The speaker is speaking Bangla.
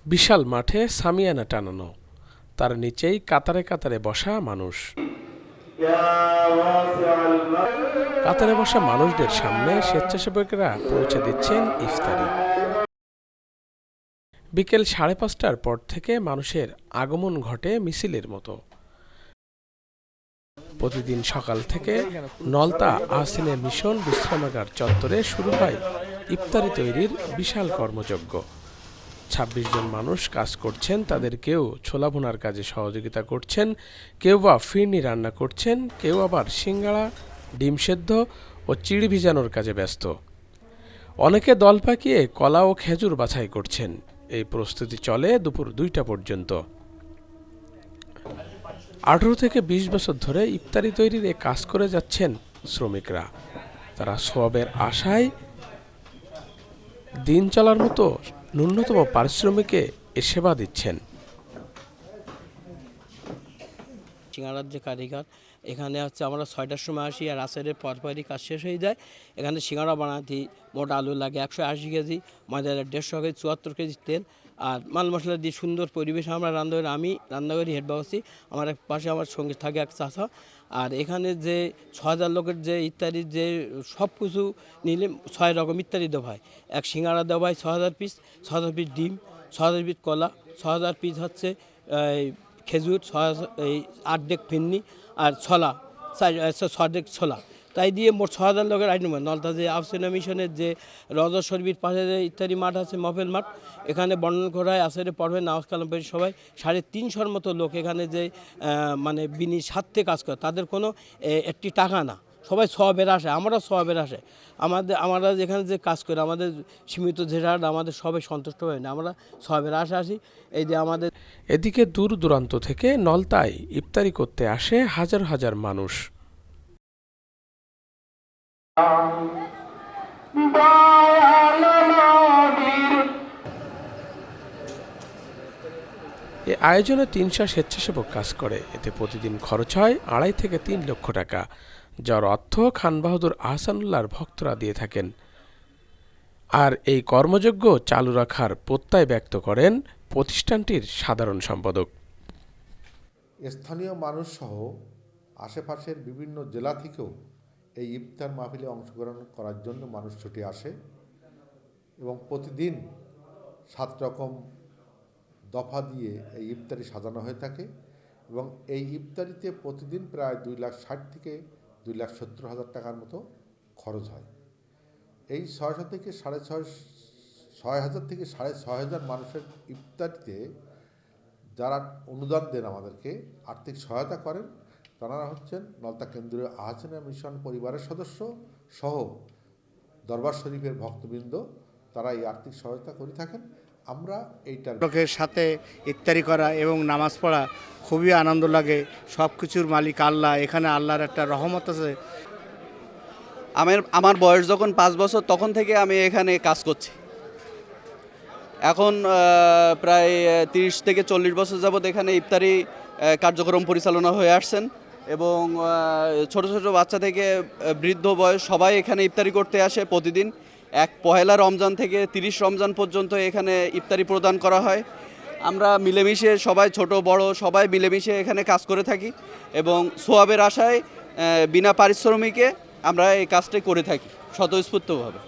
বিশাল মাঠে সামিয়ানা টানানো, তার নিচেই কাতারে কাতারে বসা মানুষ। কাতারে বসা মানুষদের সামনে স্বেচ্ছাসেবকেরা পৌঁছে দিচ্ছেন ইফতারি। বিকেল 5:30টার পর থেকে মানুষের আগমন ঘটে মিছিলের মতো। প্রতিদিন সকাল থেকে নলতা আহসিনের মিশন বিশ্রামাগার চত্বরে শুরু হয় ইফতারি তৈরির বিশাল কর্মযজ্ঞ। 26 জন মানুষ কাজ করছেন, তাদের কেউ ছোলা ভুনার কাজে সহযোগিতা করছেন, কেউ বা ফিরনি রান্না করছেন, কেউ আবার সিঙ্গাড়া, ডিম সেদ্ধ ও চিড়ি ভিজানোর কাজে ব্যস্ত। অনেকে দল পাকিয়ে কলা ও খেজুর বাছাই করছেন। এই প্রস্তুতি চলে দুপুর 2টা পর্যন্ত। 18 থেকে 20 বছর ধরে ইফতারি তৈরির এ কাজ করে যাচ্ছেন শ্রমিকরা। তারা সওয়াবের আশায় দিন চলার মতো ন্যূনতম পারিশ্রমিকে এ সেবা দিচ্ছেন। সিঙ্গাড়ার যে কারিগর, এখানে হচ্ছে আমরা 6টার সময় আসি আর আসরের পরপরই কাজ শেষ হয়ে যায়। এখানে সিঙ্গাড়া বানাতে মোট আলু লাগে 180 কেজি, ময়দা 150 কেজি, 74 কেজি তেল আর মাল মশলা দিয়ে সুন্দর পরিবেশ আমরা রান্না করি। আমি রান্না করি, হেড বাবুসি, আমার এক পাশে আমার সঙ্গে থাকে এক চাচা। আর এখানে যে 6000 লোকের যে ইত্যাদির যে সব কিছু নিলে 6 রকম ইত্যাদি দেওয়া হয়। এক সিঙ্গাড়া দেওয়া হয় 6000 পিস, 6000 পিস ডিম, 6000 পিস কলা, 6000 পিস হচ্ছে খেজুর, 8 ডেক ফিন্নি আর ছলা, 6 ডেক ছোলা। তাই দিয়ে মোট 6000 লোকের আইটেম হয়। নলতা যে আফসিনা মিশনের যে রজা শরীফ পাশে যে ইত্যাদি মাঠ আছে, মফেল মাঠ, এখানে বর্ণন করা হয় আসরে পড়বে নামাজ কালাম পড়ে সবাই 350 মতো লোক এখানে যে মানে বিনি স্বার্থে কাজ করে, তাদের কোনো একটি টাকা না, সবাই সওয়াবের আশায়, আমরা সওয়াবের আশায় আমরা যেখানে যে কাজ করি, আমাদের সীমিত যেটা আমাদের সবাই সন্তুষ্ট হয় না, আমরা সওয়াবের আশা আসি। এই যে আমাদের এদিকে দূর দূরান্ত থেকে নলতায় ইফতারি করতে আসে হাজার হাজার মানুষ। এ আয়োজনে 300 স্বেচ্ছাসেবক কাজ করে। এতে প্রতিদিন খরচ হয় 2.5 থেকে 3 লক্ষ টাকা, যার অর্থ খান বাহাদুর আহসানুল্লাহর ভক্তরা দিয়ে থাকেন। আর এই কর্মযজ্ঞ চালু রাখার প্রত্যয় ব্যক্ত করেন প্রতিষ্ঠানটির সাধারণ সম্পাদক। স্থানীয় মানুষ সহ আশেপাশের বিভিন্ন জেলা থেকেও এই ইফতার মাহফিলে অংশগ্রহণ করার জন্য মানুষ ছুটে আসে এবং প্রতিদিন 7 রকম দফা দিয়ে এই ইফতারি সাজানো হয়ে থাকে এবং এই ইফতারিতে প্রতিদিন প্রায় 2,60,000 থেকে 2,70,000 টাকার মতো খরচ হয়। এই 600 থেকে 6,500 থেকে 6,500 মানুষের ইফতারিতে যারা অনুদান দেন, আমাদেরকে আর্থিক সহায়তা করেন, তারা হচ্ছেন নলতা কেন্দ্রীয় আহসানিয়া মিশন পরিবারের সদস্য সহ দরবার শরীফের ভক্তবৃন্দ, তারা এই আর্থিক সহায়তা করে থাকেন। আমরা এইটার লোকের সাথে ইফতারি করা এবং নামাজ পড়া খুবই আনন্দ লাগে। সব কিছুর মালিক আল্লাহ, এখানে আল্লাহর একটা রহমত আছে। আমার বয়স যখন 5 বছর, তখন থেকে আমি এখানে কাজ করছি। এখন প্রায় 30 থেকে 40 বছর যাবৎ এখানে ইফতারি কার্যক্রম পরিচালনা হয়ে আসছেন এবং ছোট ছোট বাচ্চা থেকে বৃদ্ধ বয়স সবাই এখানে ইফতারি করতে আসে। প্রতিদিন পহেলা রমজান থেকে 30 রমজান পর্যন্ত এখানে ইফতারি প্রদান করা হয়। আমরা মিলেমিশে সবাই, ছোট বড় সবাই মিলেমিশে এখানে কাজ করে থাকি এবং সোয়াবের আশায় বিনা পারিশ্রমিকে আমরা এই কাজটি করে থাকি স্বতঃস্ফূর্তভাবে।